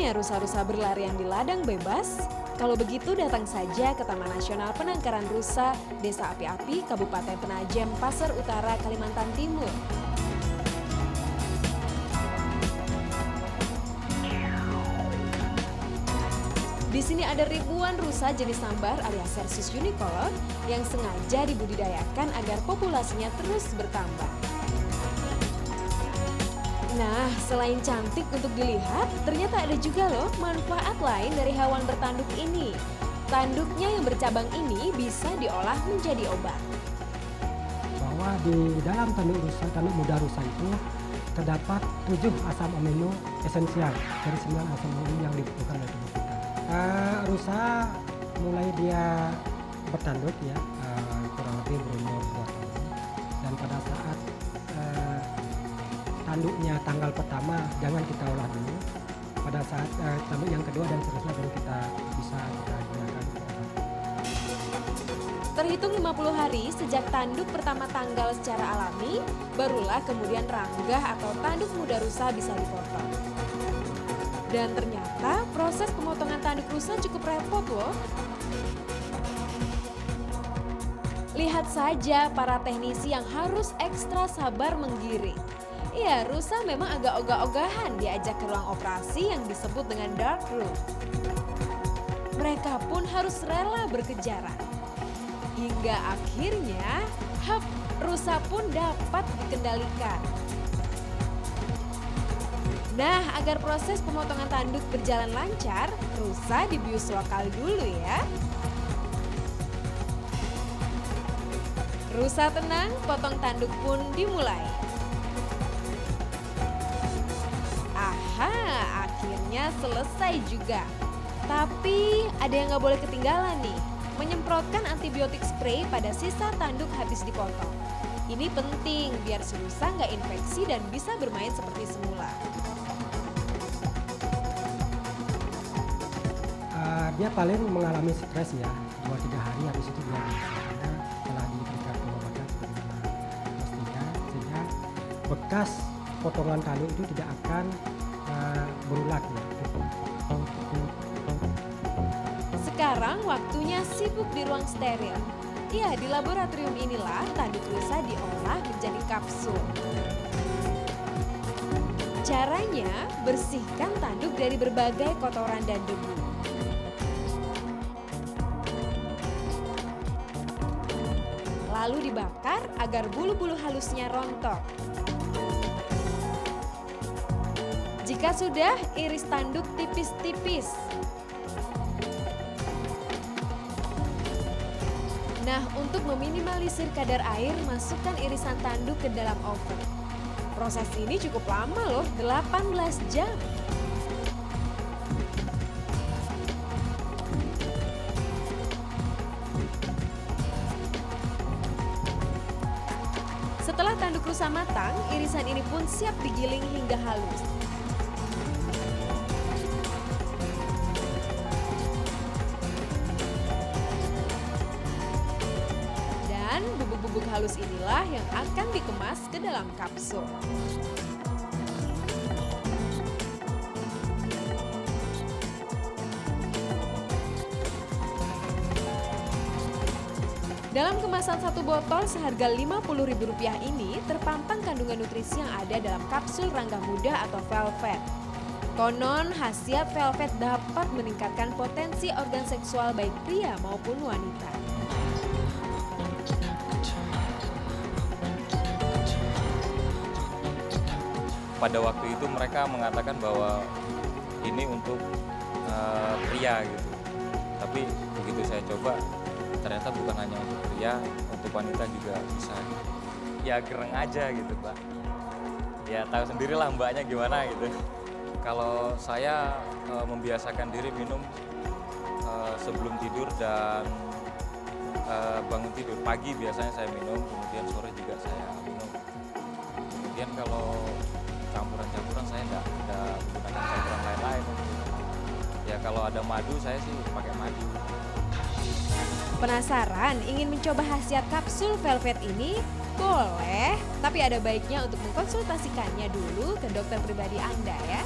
ya rusa-rusa berlarian di ladang bebas? Kalau begitu datang saja ke Taman Nasional Penangkaran Rusa, Desa Api-Api, Kabupaten Penajam, Pasar Utara, Kalimantan Timur. Di sini ada ribuan rusa jenis sambar alias Cercis unicolor yang sengaja dibudidayakan agar populasinya terus bertambah. Nah, selain cantik untuk dilihat, ternyata ada juga loh manfaat lain dari hewan bertanduk ini. Tanduknya yang bercabang ini bisa diolah menjadi obat. Bahwa di dalam tanduk muda rusa itu terdapat 7 asam amino esensial dari 9 asam amino yang dibutuhkan oleh tubuh kita. Rusa mulai dia bertanduk ya, kurang lebih berumur 2 tahun. Dan pada saat tanduknya tanggal pertama jangan kita olah dulu. Pada saat tanduk yang kedua dan seterusnya baru kita bisa gunakan. Terhitung 50 hari sejak tanduk pertama tanggal secara alami, barulah kemudian ranggah atau tanduk muda rusa bisa dipotong. Dan ternyata proses pemotongan tanduk rusa cukup repot loh. Lihat saja para teknisi yang harus ekstra sabar menggiring. Ya, rusa memang agak ogah-ogahan diajak ke ruang operasi yang disebut dengan dark room. Mereka pun harus rela berkejaran. Hingga akhirnya, rusa pun dapat dikendalikan. Nah, agar proses pemotongan tanduk berjalan lancar, rusa dibius lokal dulu ya. Rusa tenang, potong tanduk pun dimulai. Akhirnya selesai juga. Tapi ada yang nggak boleh ketinggalan nih, menyemprotkan antibiotik spray pada sisa tanduk habis dipotong. Ini penting biar si rusa nggak infeksi dan bisa bermain seperti semula. Dia paling mengalami stres ya, 2-3 hari habis itu dia bisa setelah diberikan pengobatan sebagaimana mestinya, sehingga bekas potongan tanduk itu tidak akan berulang ya. Sekarang waktunya sibuk di ruang steril. Ya, di laboratorium inilah tanduk rusa diolah menjadi kapsul. Caranya, bersihkan tanduk dari berbagai kotoran dan debu. Lalu dibakar agar bulu-bulu halusnya rontok. Jika sudah, iris tanduk tipis-tipis. Nah, untuk meminimalisir kadar air, masukkan irisan tanduk ke dalam oven. Proses ini cukup lama loh, 18 jam. Setelah tanduk rusa matang, irisan ini pun siap digiling hingga halus. Dan bubuk-bubuk halus inilah yang akan dikemas ke dalam kapsul. Dalam kemasan satu botol seharga Rp50.000 ini terpampang kandungan nutrisi yang ada dalam kapsul rangga muda atau velvet. Konon khasiat velvet dapat meningkatkan potensi organ seksual baik pria maupun wanita. Pada waktu itu mereka mengatakan bahwa ini untuk pria gitu. Tapi begitu saya coba, ternyata bukan hanya untuk pria, untuk wanita juga bisa. Ya gereng aja gitu Pak. Ya tahu sendirilah mbaknya gimana gitu. Kalau saya membiasakan diri minum sebelum tidur dan bangun tidur. Pagi biasanya saya minum, kemudian sore juga saya minum. Kemudian kalau campuran-campuran saya nggak menggunakan campuran lain-lain. Ya kalau ada madu saya sih pakai madu. Penasaran ingin mencoba khasiat kapsul velvet ini? Boleh, tapi ada baiknya untuk mengkonsultasikannya dulu ke dokter pribadi Anda ya.